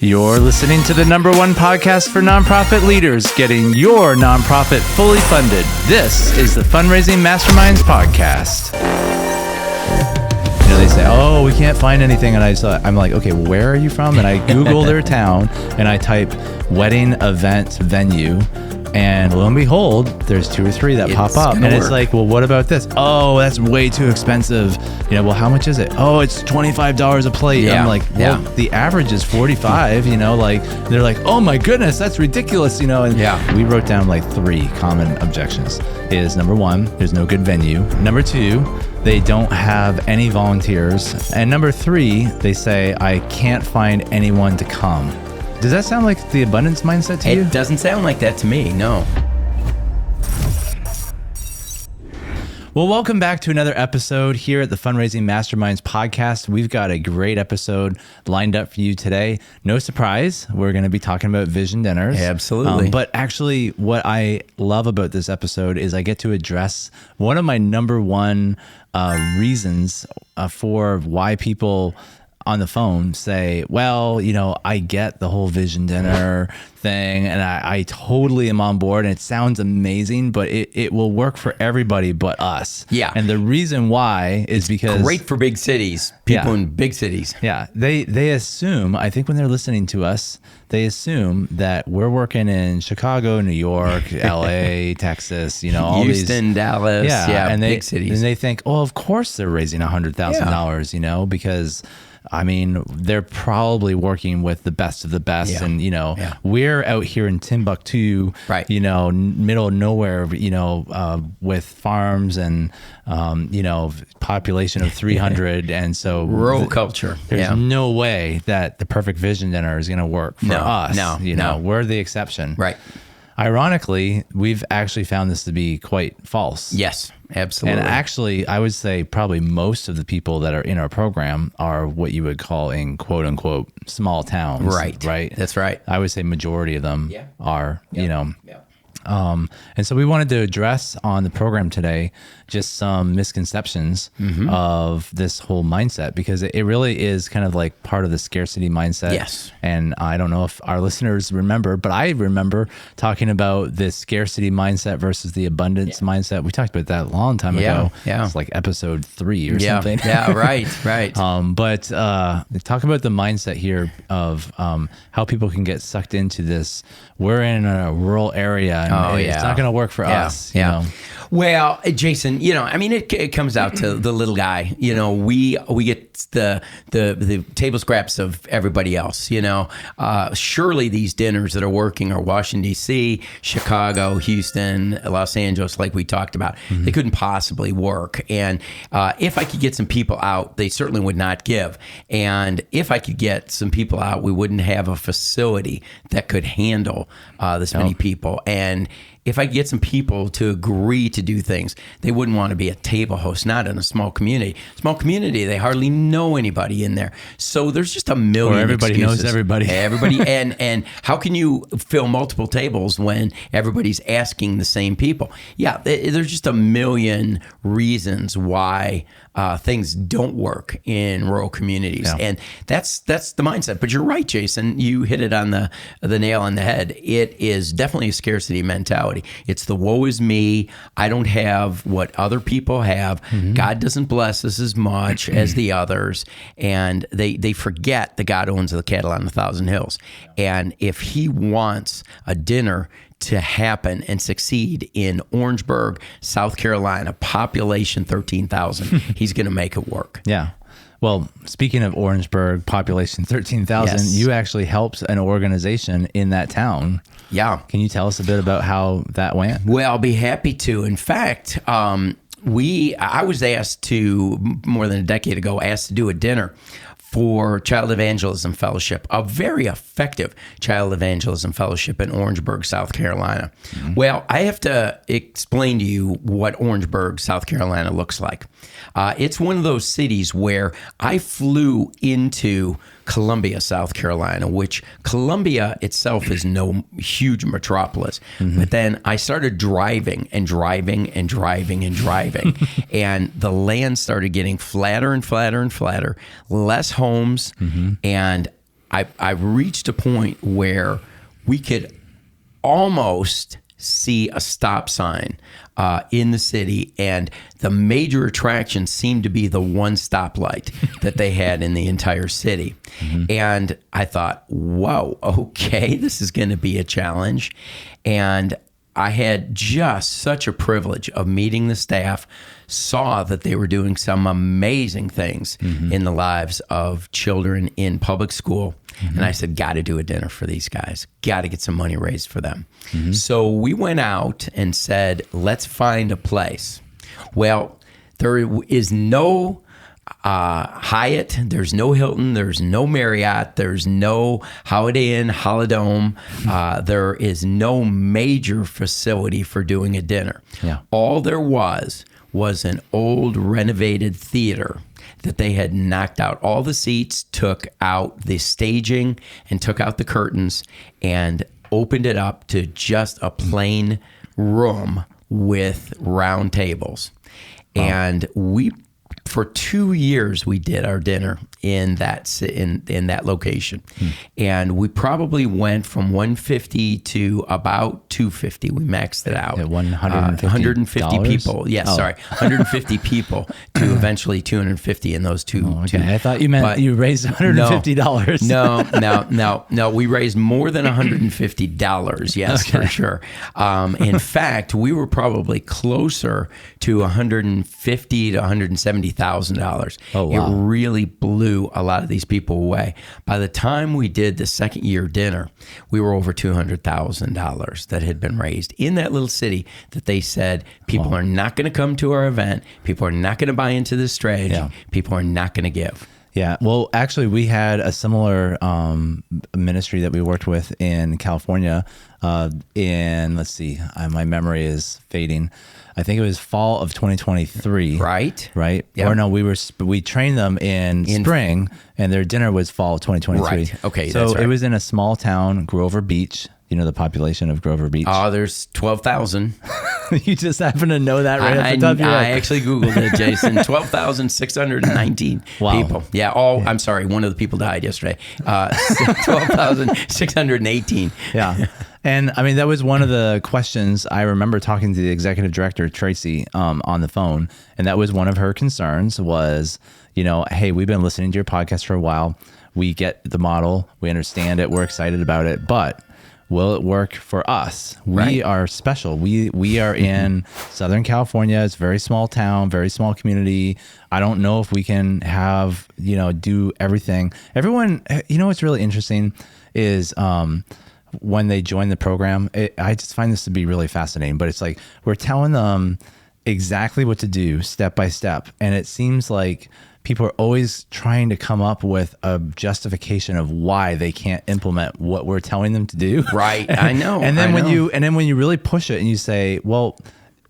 You're listening to the #1 podcast for nonprofit leaders, getting your nonprofit fully funded. This is the Fundraising Masterminds Podcast. You know, they say, oh, we can't find anything. And I'm like, okay, where are you from? And I Google their town and I type wedding event venue. And lo and behold, there's 2 or 3 that pop up. And it's like, well, what about this? Oh, that's way too expensive. You know, well, how much is it? Oh, it's $25 a plate. Yeah. I'm like, well, the average is 45, you know, like they're like, oh my goodness, that's ridiculous, you know. And we wrote down like 3 common objections. Is number 1, there's no good venue. Number 2, they don't have any volunteers. And number 3, they say, I can't find anyone to come. Does that sound like the abundance mindset to you? It doesn't sound like that to me, no. Well, welcome back to another episode here at the Fundraising Masterminds Podcast. We've got a great episode lined up for you today. No surprise, we're going to be talking about vision dinners. Absolutely. But actually, what I love about this episode is I get to address one of my number 1 reasons for why people on the phone say, well, you know, I get the whole vision dinner thing and I totally am on board and it sounds amazing, but it will work for everybody but us. Yeah. And the reason why is because great for big cities, people in big cities. Yeah. They assume, I think when they're listening to us, they assume that we're working in Chicago, New York, LA, Texas, you know, all Houston, Dallas, and big cities. And they think, oh, of course they're raising $100,000, you know, because I mean, they're probably working with the best of the best. Yeah. And, you know, we're out here in Timbuktu, you know, middle of nowhere, you know, with farms and, you know, population of 300. And so rural culture. There's no way that the perfect vision dinner is going to work for us. You know, we're the exception. Right. Ironically, we've actually found this to be quite false. Yes, absolutely. And actually, I would say probably most of the people that are in our program are what you would call in quote unquote small towns. Right. Right. That's right. I would say majority of them are, you know. And so we wanted to address on the program today just some misconceptions of this whole mindset, because it really is kind of like part of the scarcity mindset. Yes. And I don't know if our listeners remember, but I remember talking about this scarcity mindset versus the abundance mindset. We talked about that a long time ago. Yeah. It's like episode 3 or something. Yeah, right. But talk about the mindset here of how people can get sucked into this. We're in a rural area and it's not going to work for us. You know? Well, Jason, you know, I mean, it comes out to the little guy. You know, we get the table scraps of everybody else. You know, surely these dinners that are working are Washington D.C., Chicago, Houston, Los Angeles, like we talked about. They couldn't possibly work. And if I could get some people out, they certainly would not give. And if I could get some people out, we wouldn't have a facility that could handle this many people. And if I get some people to agree to do things, they wouldn't want to be a table host, not in a small community. Small community, they hardly know anybody in there. So there's just a million everybody excuses. knows everybody. Everybody. And how can you fill multiple tables when everybody's asking the same people? Yeah, there's just a million reasons why things don't work in rural communities. Yeah. And that's the mindset. But you're right, Jason. You hit it on the nail on the head. It is definitely a scarcity mentality. It's the woe is me. I don't have what other people have. God doesn't bless us as much as the others. And they forget that God owns the cattle on 1,000 hills. And if he wants a dinner to happen and succeed in Orangeburg, South Carolina, population 13,000, he's going to make it work. Yeah. Well, speaking of Orangeburg, population 13,000, you actually helped an organization in that town. Yeah. Can you tell us a bit about how that went? Well, I'll be happy to. In fact, I was asked to, more than a decade ago, to do a dinner for Child Evangelism Fellowship, a very effective Child Evangelism Fellowship in Orangeburg, South Carolina. Well, I have to explain to you what Orangeburg, South Carolina looks like. It's one of those cities where I flew into Columbia, South Carolina, which Columbia itself is no huge metropolis. But then I started driving and driving and driving and driving, and the land started getting flatter and flatter and flatter, less homes, and I reached a point where we could almost see a stop sign in the city, and the major attraction seemed to be the one stoplight that they had in the entire city. And I thought, whoa, okay, this is going to be a challenge. And I had just such a privilege of meeting the staff, saw that they were doing some amazing things in the lives of children in public school. And I said, got to do a dinner for these guys, got to get some money raised for them. So we went out and said, let's find a place. Well, there is no Hyatt, there's no Hilton, there's no Marriott, there's no Holiday Inn, Holidome. There is no major facility for doing a dinner. All there was an old renovated theater that they had knocked out all the seats, took out the staging, and took out the curtains, and opened it up to just a plain room with round tables. And for 2 years, we did our dinner in that location, and we probably went from 150 to about 250. We maxed it out. 150 people. Yes, 150 people to eventually 250 in those two. I thought you meant you raised $150. No. We raised more than $150. Yes, for sure. In fact, we were probably closer to $150 to $170,000. Oh, wow. It really blew a lot of these people away. By the time we did the second year dinner, we were over $200,000 that had been raised in that little city that they said, people are not going to come to our event. People are not going to buy into this strategy. Yeah. People are not going to give. Yeah. Well, actually, we had a similar ministry that we worked with in California let's see, my memory is fading. I think it was fall of 2023. Right. Yep. Or no, we trained them in spring, and their dinner was fall of 2023. Right. Okay. So that's right. It was in a small town, Grover Beach. You know the population of Grover Beach? Oh, there's 12,000. You just happen to know that right off the top of your head. I actually Googled it, Jason. 12,619 people. Yeah. I'm sorry. One of the people died yesterday. 12,618. Yeah. And I mean, that was one of the questions. I remember talking to the executive director, Tracy, on the phone. And that was one of her concerns was, hey, we've been listening to your podcast for a while. We get the model. We understand it. We're excited about it. But will it work for us? We are special. We are in Southern California. It's a very small town, very small community. I don't know if we can have, do everything. Everyone, what's really interesting is when they join the program, I just find this to be really fascinating, but it's like we're telling them exactly what to do step by step. And it seems like people are always trying to come up with a justification of why they can't implement what we're telling them to do. Right. I know. And then when you really push it and you say, well,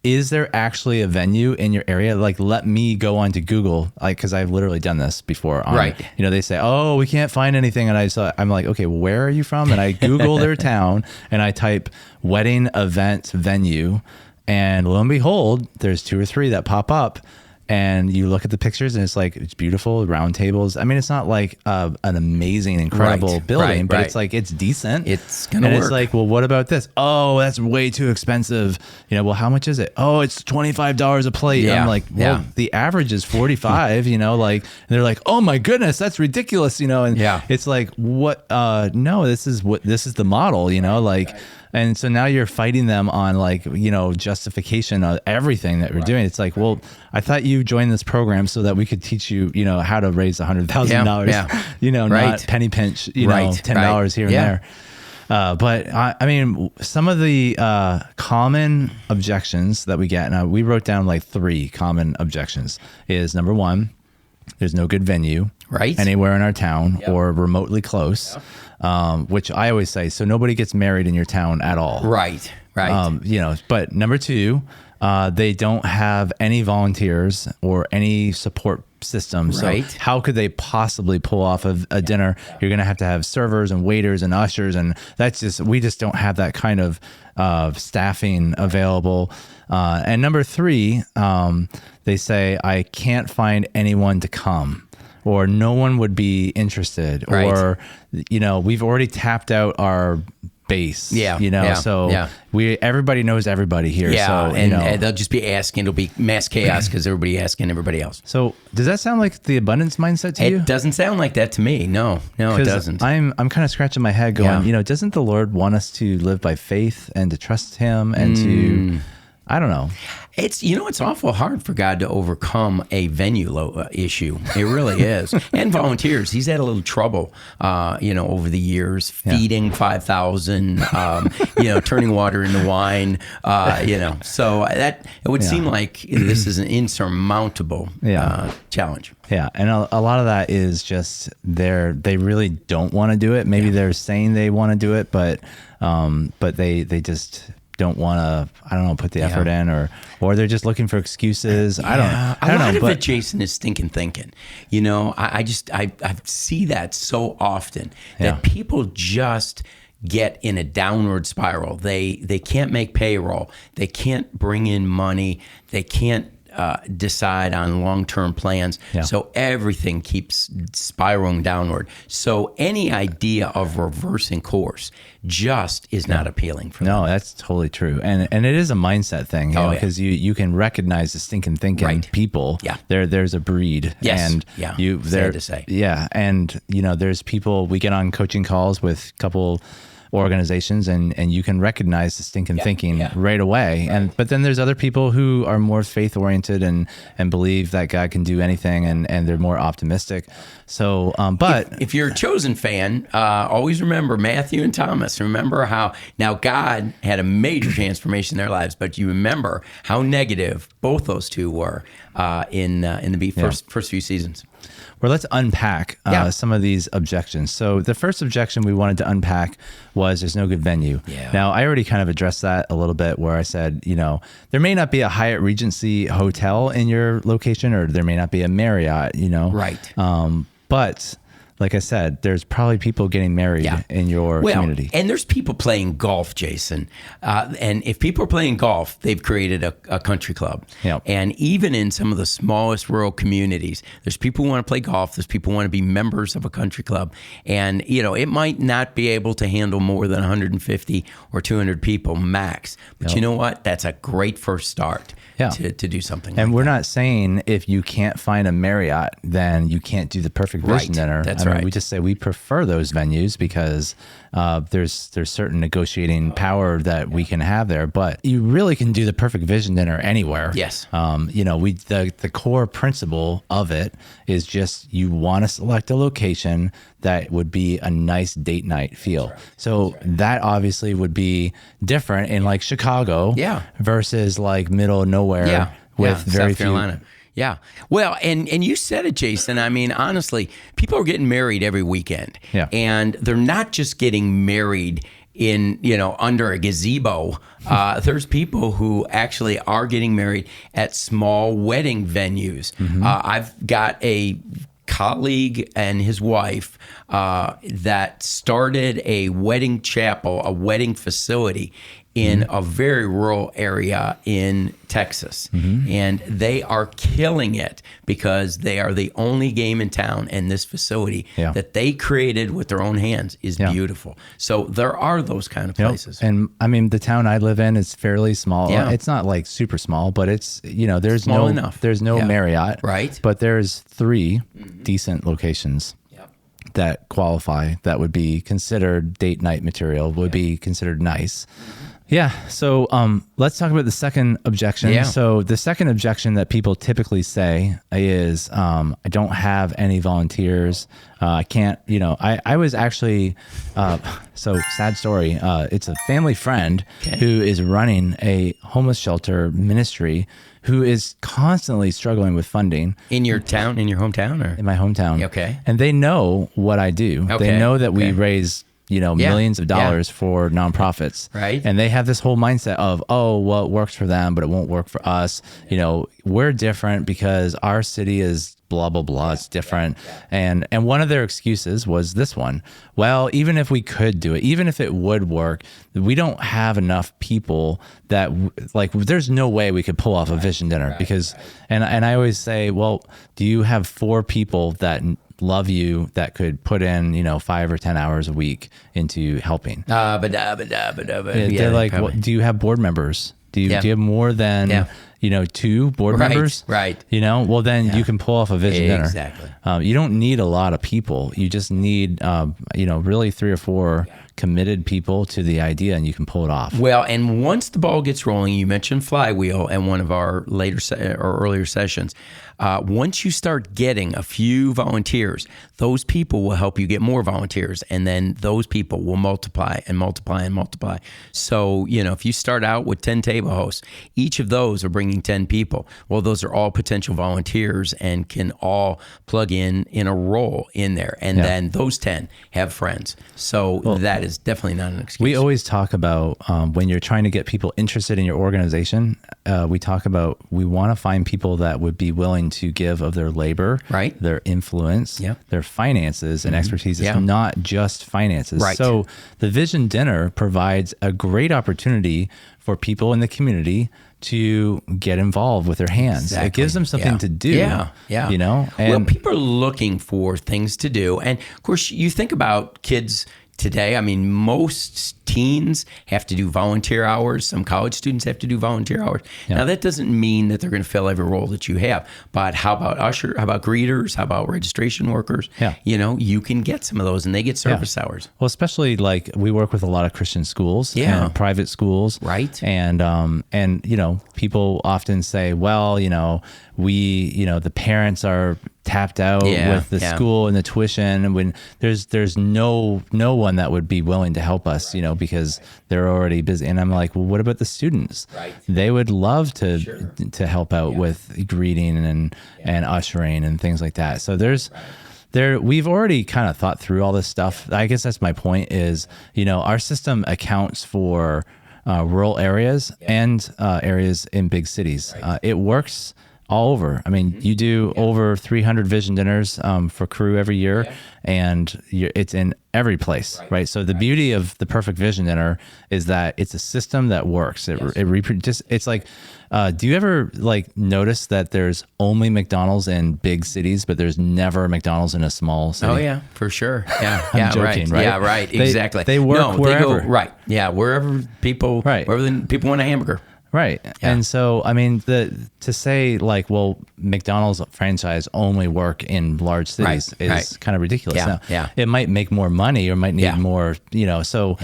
is there actually a venue in your area? Like, let me go onto Google, because I've literally done this before. They say, oh, we can't find anything. And I'm like, okay, well, where are you from? And I Google their town and I type wedding event venue. And lo and behold, there's 2 or 3 that pop up. And you look at the pictures and it's beautiful, round tables. I mean, it's not like an amazing, incredible building, but it's like, it's decent. It's going to work. And it's like, well, what about this? Oh, that's way too expensive. Well, how much is it? Oh, it's $25 a plate. Yeah. I'm like, well, the average is 45, and they're like, oh my goodness, that's ridiculous. It's like, what? No, this is the model, And so now you're fighting them on justification of everything that we're doing. It's like, well, I thought you joined this program so that we could teach you, how to raise $100,000, not penny pinch, $10 here and there. But I mean, some of the common objections that we get, and we wrote down 3 common objections is number 1, there's no good venue anywhere in our town or remotely close. Which I always say, so nobody gets married in your town at all. Right. But number 2, they don't have any volunteers or any support system. So how could they possibly pull off a dinner? You're going to have servers and waiters and ushers. And we just don't have that kind of staffing available. And number 3, they say, I can't find anyone to come. or no one would be interested, Right. or, we've already tapped out our base, so everybody knows everybody here. Yeah, so, and they'll just be asking. It'll be mass chaos because everybody asking everybody else. So does that sound like the abundance mindset to you? It doesn't sound like that to me. No, it doesn't. I'm kind of scratching my head going, doesn't the Lord want us to live by faith and to trust him and to, I don't know. It's awful hard for God to overcome a venue issue. It really is. And volunteers. He's had a little trouble, over the years, feeding 5,000, turning water into wine, So that it would seem like this is an insurmountable challenge. Yeah, and a lot of that is just they really don't want to do it. Maybe they're saying they want to do it, but they just don't want to, put the effort in, or they're just looking for excuses. I don't know. But Jason is stinking thinking. I see that so often that people just get in a downward spiral. They can't make payroll. They can't bring in money. They can't decide on long-term plans. Yeah. So everything keeps spiraling downward. So any idea of reversing course just is not appealing for them. No, that's totally true. And it is a mindset thing, because you can recognize the stinking thinking people. Yeah. There's a breed. Yes. And sad to say. Yeah. And there's people, we get on coaching calls with a couple organizations and you can recognize the stinking thinking right away. Right. But then there's other people who are more faith oriented and believe that God can do anything and they're more optimistic. So, but if you're a Chosen fan, always remember Matthew and Thomas. Remember how now God had a major transformation in their lives, but you remember how negative both those two were in the first few seasons. Well, let's unpack some of these objections. So the first objection we wanted to unpack was there's no good venue. Yeah. Now, I already kind of addressed that a little bit where I said, there may not be a Hyatt Regency hotel in your location, or there may not be a Marriott, Right. But like I said, there's probably people getting married in your community. And there's people playing golf, Jason. And if people are playing golf, they've created a country club. Yep. And even in some of the smallest rural communities, there's people who want to play golf. There's people who want to be members of a country club. And, it might not be able to handle more than 150 or 200 people max. But you know what? That's a great first start to do something and like we're that. not saying if you can't find a Marriott, then you can't do the perfect vision dinner. That's right. We just say we prefer those venues because there's certain negotiating power that we can have there, but you really can do the perfect vision dinner anywhere. Yes. The core principle of it is just you want to select a location that would be a nice date night feel. Right. So that obviously would be different in like Chicago versus like middle of nowhere with very South Carolina. few. Yeah. Well, and you said it, Jason. I mean, honestly, people are getting married every weekend. Yeah. And they're not just getting married in, under a gazebo. There's people who actually are getting married at small wedding venues. Mm-hmm. I've got a colleague and his wife that started a wedding chapel, a wedding facility in a very rural area in Texas. Mm-hmm. And they are killing it because they are the only game in town, and this facility that they created with their own hands is beautiful. So there are those kind of places. And I mean, the town I live in is fairly small. Yeah. It's not like super small, but it's, there's small enough. There's no Marriott. Right. But there's 3 decent locations that qualify, that would be considered date night material, would be considered nice. Yeah. So let's talk about the second objection. Yeah. So the second objection that people typically say is, I don't have any volunteers. I can't, I was actually, so sad story. It's a family friend who is running a homeless shelter ministry who is constantly struggling with funding. In your town, in your hometown, or? In my hometown. Okay. And they know what I do. Okay. They know that we raise millions of dollars for nonprofits. Right. And they have this whole mindset of, it works for them, but it won't work for us. We're different because our city is blah, blah, blah. It's different. And one of their excuses was this one. Well, even if we could do it, even if it would work, we don't have enough people that like, there's no way we could pull off a vision dinner because, and I always say, well, do you have 4 people that love you that could put in, 5 or 10 hours a week into helping? They're like, well, do you have board members? Do you have more than 2 board members? Right. Well, then you can pull off a vision dinner. Exactly. You don't need a lot of people. You just need, really 3 or 4 committed people to the idea, and you can pull it off. Well, and once the ball gets rolling, you mentioned flywheel in one of our earlier sessions. Once you start getting a few volunteers, those people will help you get more volunteers, and then those people will multiply and multiply and multiply. So, if you start out with 10 table hosts, each of those are bringing 10 people. Well, those are all potential volunteers and can all plug in a role in there. And then those 10 have friends. So that is definitely not an excuse. We always talk about when you're trying to get people interested in your organization, we talk about we want to find people that would be willing to give of their labor, right, their influence, their finances and expertise. It's not just finances. Right. So the Vision Dinner provides a great opportunity for people in the community to get involved with their hands. Exactly. It gives them something to do. Yeah. And people are looking for things to do. And of course, you think about kids today. I mean, most teens have to do volunteer hours. Some college students have to do volunteer hours. Yeah. Now, that doesn't mean that they're going to fill every role that you have. But how about usher? How about greeters? How about registration workers? Yeah. You can get some of those, and they get service hours. Well, especially like we work with a lot of Christian schools and private schools. Right. And people often say, well, the parents are tapped out with the school and the tuition, and when there's no one that would be willing to help us, because they're already busy. And I'm like, well, what about the students? Right. They would love to help out with greeting and ushering and things like that. So we've already kind of thought through all this stuff. I guess that's my point is, our system accounts for rural areas and areas in big cities. It works all over. I mean, you do over 300 vision dinners for Crew every year, and it's in every place, right? So the beauty of the Perfect Vision Dinner is that it's a system that works. It's like, do you ever notice that there's only McDonald's in big cities, but there's never a McDonald's in a small city? Oh yeah, for sure. Yeah, I'm joking, right? Yeah, right. Exactly. They work wherever. They go, right. Yeah, wherever people want a hamburger. Right. Yeah. And so, I mean, to say McDonald's franchise only work in large cities is kind of ridiculous. Now, it might make more money or might need more, so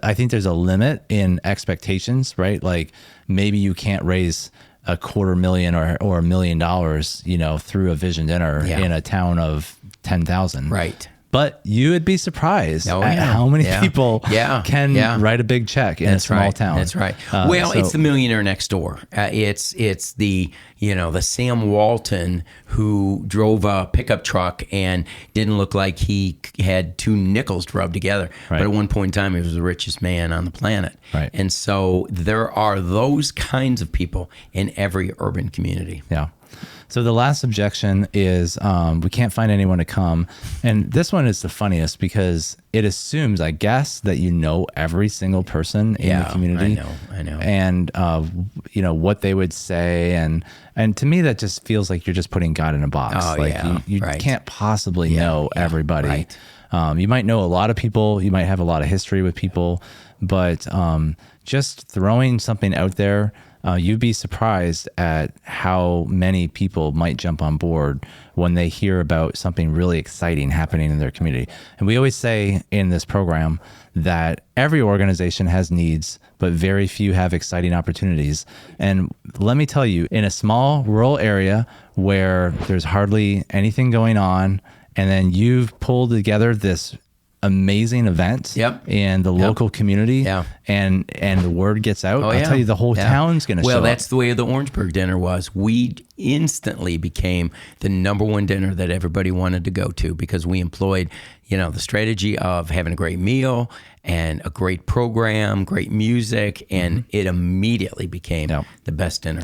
I think there's a limit in expectations, right? Like maybe you can't raise $250,000 or $1 million, through a vision dinner in a town of 10,000. Right. But you would be surprised at how many people can write a big check in a small town. That's right. It's the millionaire next door. It's the Sam Walton who drove a pickup truck and didn't look like he had 2 nickels to rub together. Right. But at one point in time, he was the richest man on the planet. Right. And so there are those kinds of people in every urban community. Yeah. So the last objection is we can't find anyone to come. And this one is the funniest because it assumes, I guess, that every single person in the community. I know. And, what they would say. And to me, that just feels like you're just putting God in a box. You can't possibly know everybody. Right. You might know a lot of people. You might have a lot of history with people. But just throwing something out there, you'd be surprised at how many people might jump on board when they hear about something really exciting happening in their community. And we always say in this program that every organization has needs, but very few have exciting opportunities. And let me tell you, in a small rural area where there's hardly anything going on, and then you've pulled together this amazing event in the local community and the word gets out, I'll tell you the whole town's going to show up. Well, that's the way the Orangeburg dinner was. We instantly became the number one dinner that everybody wanted to go to because we employed, the strategy of having a great meal and a great program, great music, and it immediately became the best dinner.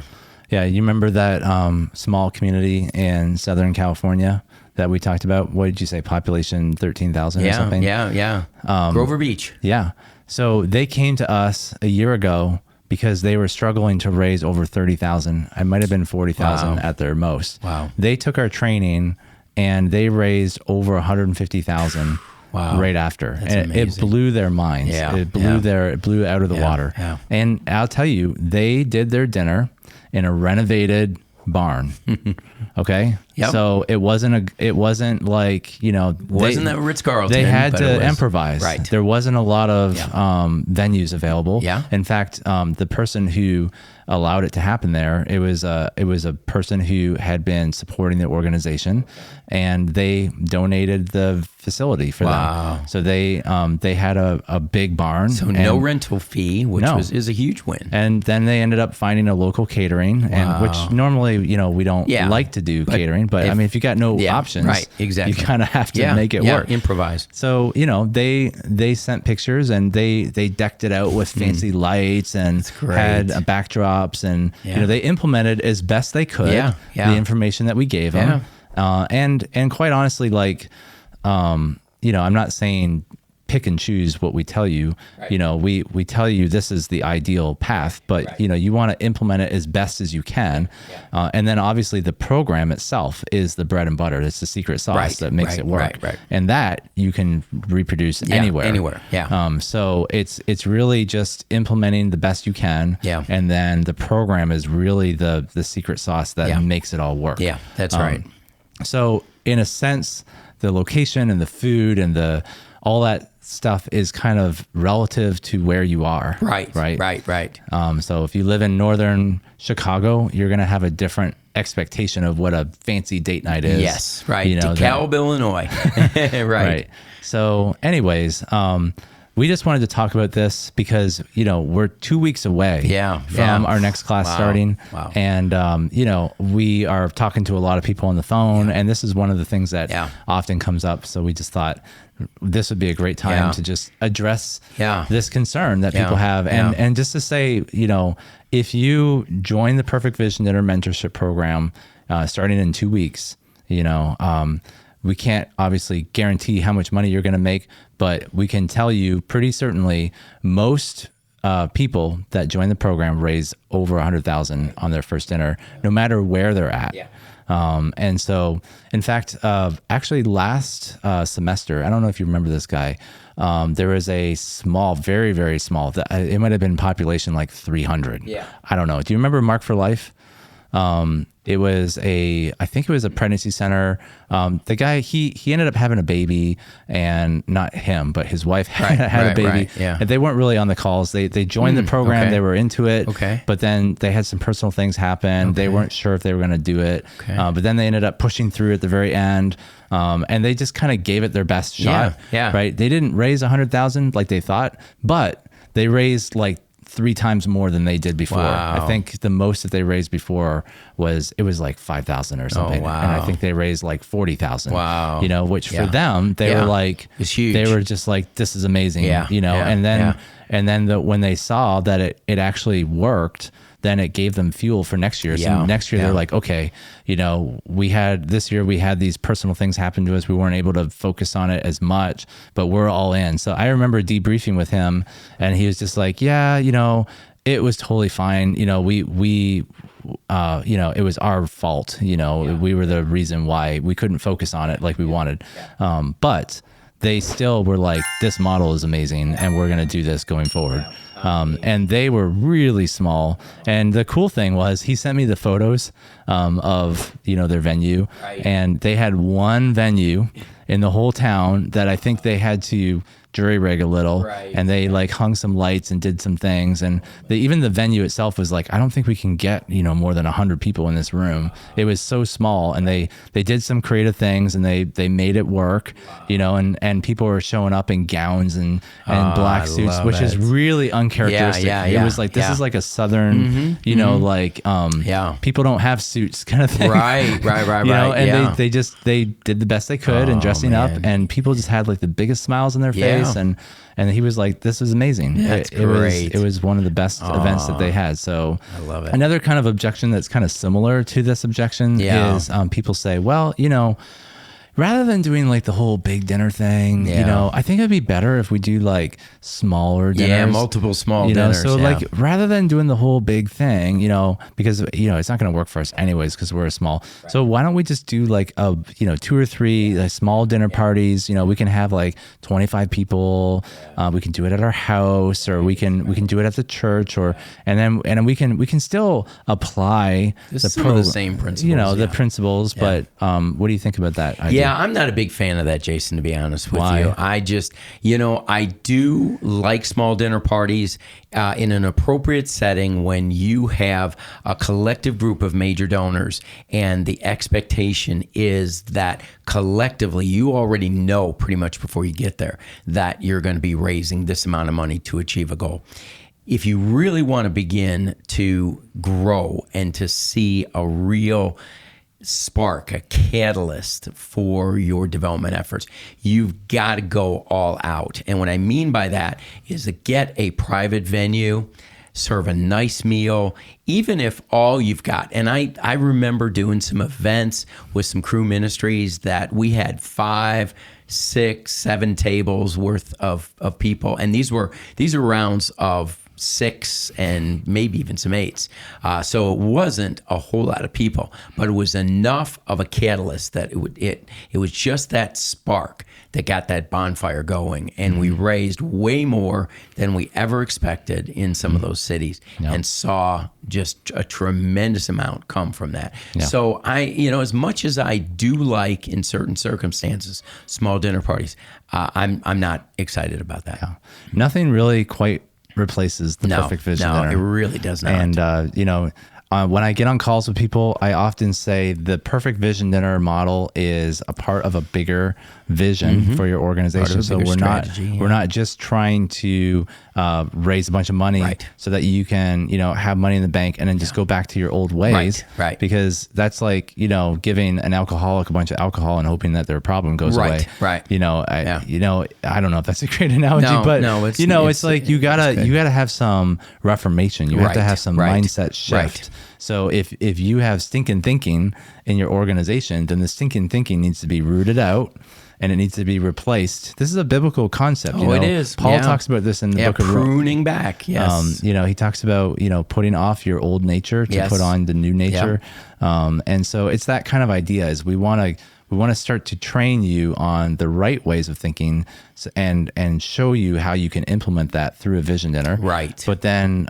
Yeah, you remember that small community in Southern California that we talked about? What did you say? Population 13,000 or something? Yeah. Grover Beach. Yeah. So they came to us a year ago because they were struggling to raise over 30,000. I might have been 40,000 at their most. Wow. They took our training and they raised over 150,000 right after. That's and amazing. it blew their minds. Yeah. It blew out of the water. Yeah. And I'll tell you, they did their dinner in a renovated barn. Okay. Yep. So it wasn't like, Wasn't that Ritz-Carlton? They had but to it was- improvise. Right. There wasn't a lot of venues available. Yeah. In fact, the person who allowed it to happen there, it was a person who had been supporting the organization, and they donated the facility for them. So they had a big barn. So no rental fee, which is a huge win. And then they ended up finding a local catering, and which normally, we don't like to do catering, but I mean, if you got no options, right, exactly, you kind of have to make it work. Improvise. So, they sent pictures and they decked it out with fancy lights and had backdrops, and they implemented as best they could the information that we gave them. And quite honestly, like, I'm not saying pick and choose what we tell you. Right. We tell you this is the ideal path, but you want to implement it as best as you can. And then obviously the program itself is the bread and butter. It's the secret sauce that makes it work. Right. And that you can reproduce anywhere. Yeah. So it's really just implementing the best you can. Yeah. And then the program is really the secret sauce that makes it all work. Yeah, that's right. So in a sense, the location and the food and all that stuff is kind of relative to where you are. Right. So if you live in northern Chicago, you're going to have a different expectation of what a fancy date night is. Yes, right. DeKalb, Illinois. Right. So anyways, we just wanted to talk about this because, we're 2 weeks away from our next class starting. Wow. And, we are talking to a lot of people on the phone, and this is one of the things that often comes up. So we just thought this would be a great time to just address this concern that people have. And just to say, if you join the Perfect Vision Dinner Mentorship Program starting in 2 weeks, we can't obviously guarantee how much money you're going to make, but we can tell you pretty certainly most people that join the program raise over 100,000 on their first dinner, no matter where they're at. And so, in fact, actually last semester, I don't know if you remember this guy, there was a small, very, very small, it might have been population like 300. I don't know. Do you remember Mark for Life? I think it was a pregnancy center. The guy, he ended up having a baby, and not him, but his wife had a baby. And they weren't really on the calls. They joined the program. They were into it. But then they had some personal things happen. They weren't sure if they were going to do it. But then they ended up pushing through at the very end. And they just kind of gave it their best shot. Right. They didn't raise 100,000 like they thought, but they raised like 3 times more than they did before. I think the most that they raised before was like 5,000 or something. And I think they raised like 40,000. Which for them, they were like, it's huge. They were just like, this is amazing. And then when they saw that it actually worked, then it gave them fuel for next year. So next year they're like, okay, this year we had these personal things happen to us. We weren't able to focus on it as much, but we're all in. So I remember debriefing with him, and he was just like, it was totally fine. It was our fault. We were the reason why we couldn't focus on it like we wanted. But they still were like, this model is amazing, and we're going to do this going forward. And they were really small. And the cool thing was he sent me the photos of, their venue. And they had one venue in the whole town that I think they had to jury rig a little, and they like hung some lights and did some things. And even the venue itself was like, I don't think we can get, more than 100 people in this room. It was so small, and they did some creative things, and they made it work, and people were showing up in gowns and black suits, which is really uncharacteristic. It was like, this is like a Southern, people don't have suits kind of thing. Right. And they did the best they could and dressed dressing up, man. and people just had like the biggest smiles on their face, and he was like, "This is amazing." That's great. It was one of the best events that they had. So I love it. Another kind of objection that's kind of similar to this objection is people say, "Well, rather than doing like the whole big dinner thing, I think it'd be better if we do like smaller dinners." Yeah, multiple small dinners. So like rather than doing the whole big thing, because it's not going to work for us anyways because we're small. Right. So why don't we just do like 2 or 3 like small dinner parties? We can have like 25 people. We can do it at our house, or we can do it at the church, and then we can still apply the same principles. The principles. But what do you think about that idea? Yeah, I'm not a big fan of that, Jason, to be honest with you. I just, I do like small dinner parties in an appropriate setting when you have a collective group of major donors, and the expectation is that collectively you already know pretty much before you get there that you're going to be raising this amount of money to achieve a goal. If you really want to begin to grow and to see a real spark, a catalyst for your development efforts, you've got to go all out. And what I mean by that is to get a private venue, serve a nice meal, even if all you've got. And I remember doing some events with some crew ministries that we had 5, 6, 7 tables worth of people. And these are rounds of 6 and maybe even some 8s. So it wasn't a whole lot of people, but it was enough of a catalyst that it was just that spark that got that bonfire going. And we raised way more than we ever expected in some of those cities, and saw just a tremendous amount come from that. Yeah. So as much as I do like in certain circumstances, small dinner parties, I'm not excited about that. Yeah. Nothing really quite replaces the perfect vision dinner. No, it really does not. And when I get on calls with people, I often say the perfect vision dinner model is a part of a bigger vision for your organization. So we're not just trying to raise a bunch of money so that you can have money in the bank and then just go back to your old ways. Right. Because that's like giving an alcoholic a bunch of alcohol and hoping that their problem goes away. Right. I don't know if that's a great analogy, but it's like you gotta have some reformation. You have to have some mindset shift. Right. So if you have stinking thinking in your organization, then the stinking thinking needs to be rooted out and it needs to be replaced. This is a biblical concept. It is. Paul talks about this in the book of pruning back. Yes. He talks about putting off your old nature to put on the new nature. And so it's that kind of idea. Is we want to start to train you on the right ways of thinking and show you how you can implement that through a vision dinner. Right. But then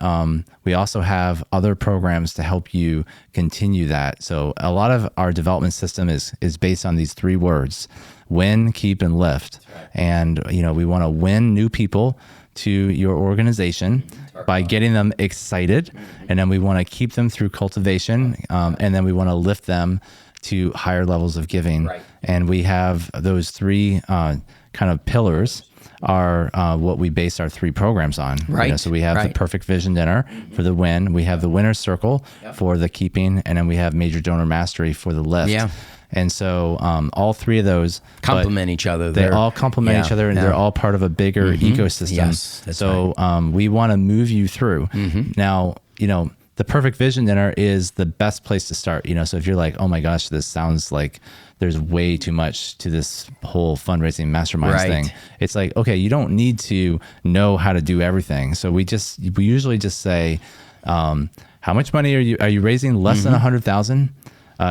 we also have other programs to help you continue that. So a lot of our development system is based on these 3 words: win, keep, and lift. Right. And we want to win new people to your organization by getting them excited, and then we want to keep them through cultivation, and then we want to lift them to higher levels of giving. Right. And we have those 3 kind of pillars are what we base our 3 programs on. Right. So we have the perfect vision dinner for the win, we have the winner's circle for the keeping, and then we have major donor mastery for the lift. Yeah. And so all 3 of those complement each other. They all complement each other, and they're all part of a bigger ecosystem. Yes, that's right. We want to move you through. Now, the perfect vision dinner is the best place to start. So if you're like, oh my gosh, this sounds like there's way too much to this whole fundraising masterminds thing. It's like, okay, you don't need to know how to do everything. So we usually just say, how much money are you raising? Less than 100,000?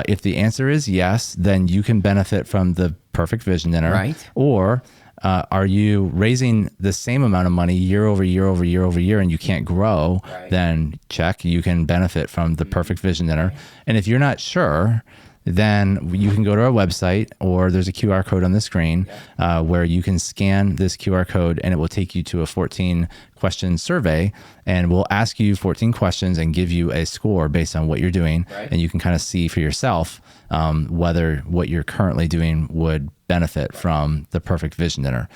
If the answer is yes, then you can benefit from the perfect vision dinner. Right. Or are you raising the same amount of money year over year over year over year and you can't grow? Right. Then check, you can benefit from the perfect vision dinner. And if you're not sure, then you can go to our website, or there's a QR code on the screen where you can scan this QR code and it will take you to a 14 question survey, and we'll ask you 14 questions and give you a score based on what you're doing. Right. And you can kind of see for yourself whether what you're currently doing would benefit from the Perfect Vision Dinner.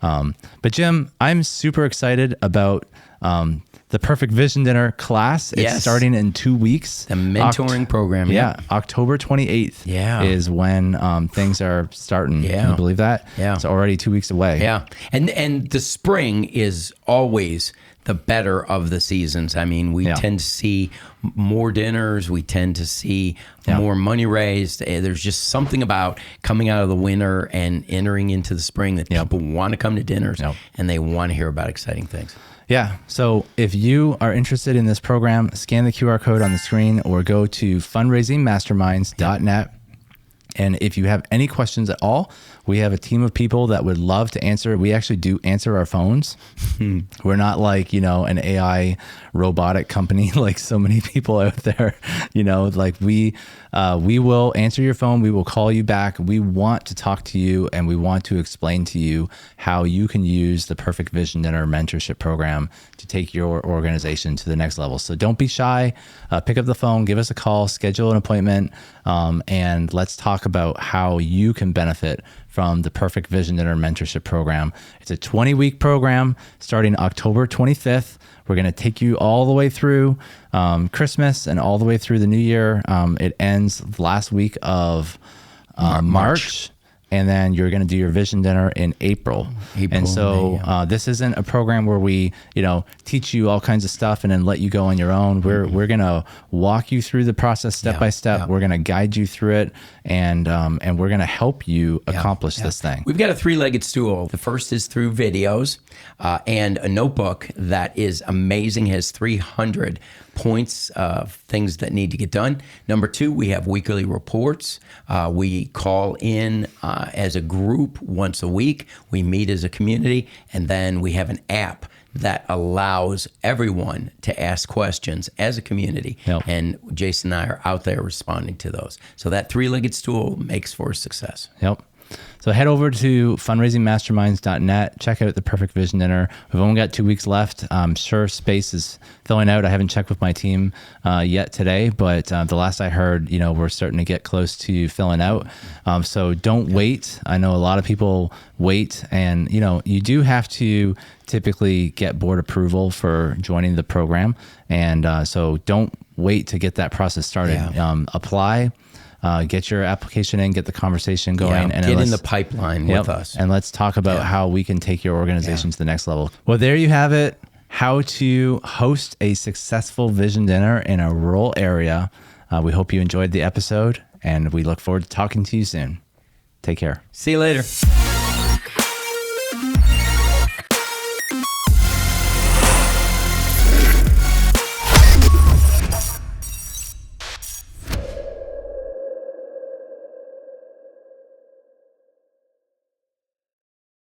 But Jim, I'm super excited about the Perfect Vision Dinner class. It's starting in 2 weeks. The mentoring program. Yeah. October 28th is when things are starting. Yeah. Can you believe that? Yeah. It's already 2 weeks away. Yeah. And the spring is always the better of the seasons. I mean, we tend to see more dinners. We tend to see more money raised. There's just something about coming out of the winter and entering into the spring that people want to come to dinners and they want to hear about exciting things. Yeah. So if you are interested in this program, scan the QR code on the screen or go to fundraisingmasterminds.net. And if you have any questions at all, we have a team of people that would love to answer. We actually do answer our phones. We're not like, an AI robotic company like so many people out there. Like we will answer your phone. We will call you back. We want to talk to you, and we want to explain to you how you can use the Perfect Vision Dinner mentorship program to take your organization to the next level. So don't be shy. Pick up the phone, give us a call, schedule an appointment, and let's talk about how you can benefit from the Perfect Vision Dinner mentorship program. It's a 20-week program starting October 25th. We're going to take you all the way through Christmas and all the way through the new year. It ends the last week of March. And then you're going to do your vision dinner in April. And so this isn't a program where we, teach you all kinds of stuff and then let you go on your own. We're going to walk you through the process step by step. We're going to guide you through it, and we're going to help you accomplish this thing. We've got a 3-legged stool. The first is through videos and a notebook that is amazing, has 300 points of things that need to get done. Number 2, we have weekly reports. We call in as a group once a week. We meet as a community, and then we have an app that allows everyone to ask questions as a community. And Jason and I are out there responding to those. So that 3-legged stool makes for success. Yep. So head over to fundraisingmasterminds.net. Check out the Perfect Vision Dinner. We've only got 2 weeks left. I'm sure space is filling out. I haven't checked with my team yet today, but the last I heard, we're starting to get close to filling out. So don't wait. I know a lot of people wait, and you do have to typically get board approval for joining the program, and so don't wait to get that process started. Apply. Get your application in, get the conversation going, and get in the pipeline with us. And let's talk about how we can take your organization to the next level. Well, there you have it. How to host a successful vision dinner in a rural area. We hope you enjoyed the episode, and we look forward to talking to you soon. Take care. See you later.